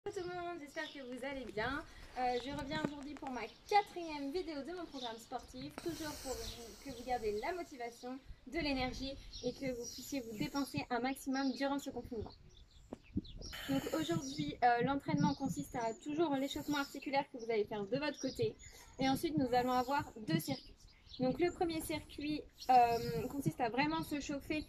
Bonjour tout le monde, j'espère que vous allez bien. Je reviens aujourd'hui pour ma 4e vidéo de mon programme sportif, toujours pour que vous gardiez la motivation, de l'énergie et que vous puissiez vous dépenser un maximum durant ce confinement. Donc aujourd'hui, l'entraînement consiste à toujours l'échauffement articulaire que vous allez faire de votre côté et ensuite nous allons avoir 2 circuits. Donc le premier circuit consiste à vraiment se chauffer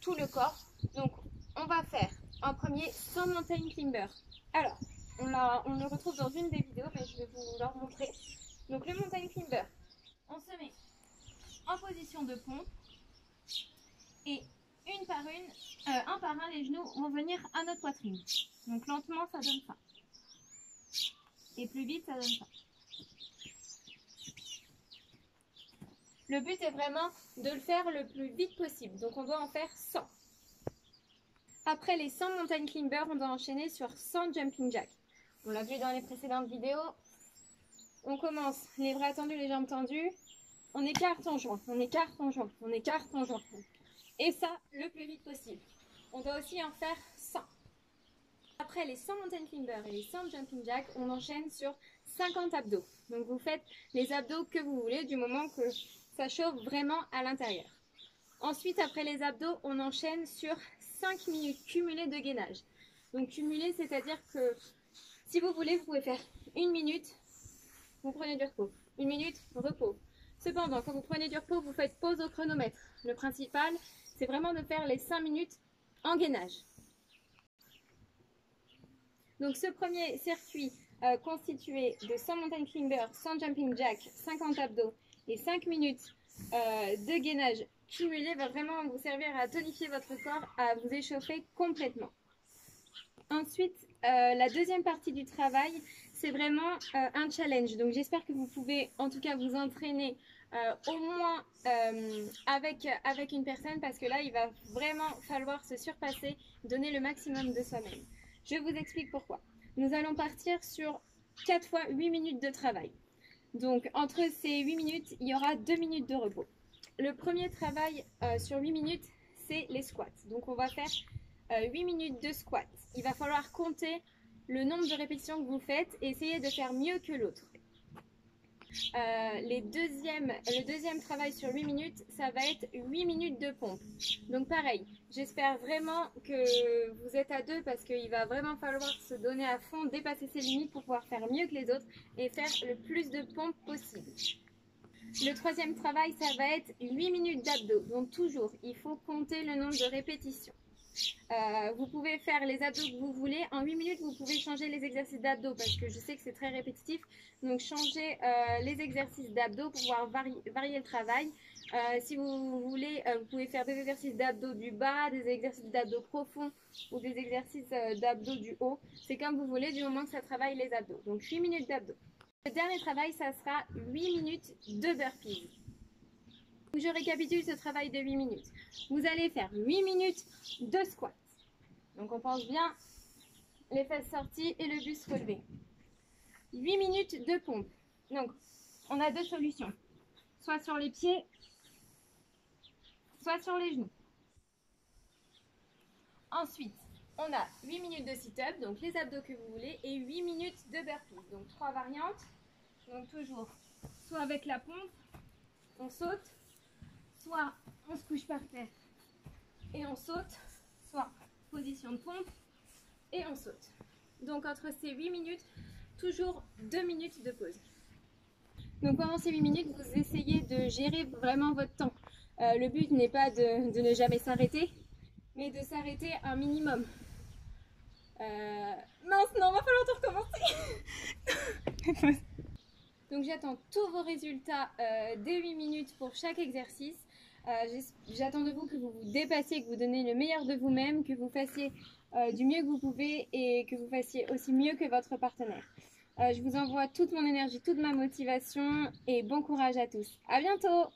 tout le corps. Donc on va faire en premier 100 mountain climbers. Alors, on le retrouve dans une des vidéos, mais je vais vous leur montrer. Donc le mountain climber, on se met en position de pompe et un par un, les genoux vont venir à notre poitrine. Donc lentement, ça donne ça. Et plus vite, ça donne ça. Le but est vraiment de le faire le plus vite possible. Donc on doit en faire 100. Après les 100 mountain climbers, on doit enchaîner sur 100 jumping jacks. On l'a vu dans les précédentes vidéos. On commence les bras tendus, les jambes tendues. On écarte en joint, on écarte en joint, on écarte en joint. Et ça, le plus vite possible. On doit aussi en faire 100. Après les 100 mountain climbers et les 100 jumping jacks, on enchaîne sur 50 abdos. Donc vous faites les abdos que vous voulez du moment que ça chauffe vraiment à l'intérieur. Ensuite, après les abdos, on enchaîne sur 5 minutes cumulées de gainage. Donc cumulé, c'est-à-dire que si vous voulez, vous pouvez faire 1 minute, vous prenez du repos. 1 minute, repos. Cependant, quand vous prenez du repos, vous faites pause au chronomètre. Le principal, c'est vraiment de faire les 5 minutes en gainage. Donc ce premier circuit constitué de 100 mountain climbers, 100 jumping jacks, 50 abdos et 5 minutes de gainage cumulé va vraiment vous servir à tonifier votre corps, à vous échauffer complètement. Ensuite, la deuxième partie du travail, c'est vraiment un challenge. Donc j'espère que vous pouvez en tout cas vous entraîner au moins avec une personne, parce que là, il va vraiment falloir se surpasser, donner le maximum de soi-même. Je vous explique pourquoi. Nous allons partir sur 4 fois 8 minutes de travail. Donc entre ces 8 minutes, il y aura 2 minutes de repos. Le premier travail sur 8 minutes, c'est les squats. Donc on va faire 8 minutes de squats. Il va falloir compter le nombre de répétitions que vous faites et essayer de faire mieux que l'autre. Le deuxième travail sur 8 minutes, ça va être 8 minutes de pompe. Donc pareil, j'espère vraiment que vous êtes à deux, parce qu'il va vraiment falloir se donner à fond, dépasser ses limites pour pouvoir faire mieux que les autres et faire le plus de pompes possible. Le troisième travail, ça va être 8 minutes d'abdos. Donc toujours, il faut compter le nombre de répétitions. Vous pouvez faire les abdos que vous voulez. En 8 minutes, vous pouvez changer les exercices d'abdos, parce que je sais que c'est très répétitif. Donc changez les exercices d'abdos pour pouvoir varier le travail. Si vous voulez, vous pouvez faire des exercices d'abdos du bas, des exercices d'abdos profonds ou des exercices d'abdos du haut. C'est comme vous voulez, du moment que ça travaille les abdos. Donc 8 minutes d'abdos. Le dernier travail, ça sera 8 minutes de burpees. Je récapitule ce travail de 8 minutes. Vous allez faire 8 minutes de squat. Donc on pense bien les fesses sorties et le buste relevé. 8 minutes de pompe. Donc on a deux solutions. Soit sur les pieds, soit sur les genoux. Ensuite, on a 8 minutes de sit-up, donc les abdos que vous voulez, et 8 minutes de burpees. Donc 3 variantes. Donc toujours, soit avec la pompe, on saute, soit on se couche par terre et on saute, soit position de pompe et on saute. Donc entre ces 8 minutes, toujours 2 minutes de pause. Donc pendant ces 8 minutes, vous essayez de gérer vraiment votre temps. Le but n'est pas de ne jamais s'arrêter, mais de s'arrêter un minimum. Mince, non, va falloir tout recommencer. Donc j'attends tous vos résultats des 8 minutes pour chaque exercice. J'attends de vous que vous vous dépassiez, que vous donniez le meilleur de vous-même, que vous fassiez du mieux que vous pouvez et que vous fassiez aussi mieux que votre partenaire. Je vous envoie toute mon énergie, toute ma motivation et bon courage à tous. À bientôt!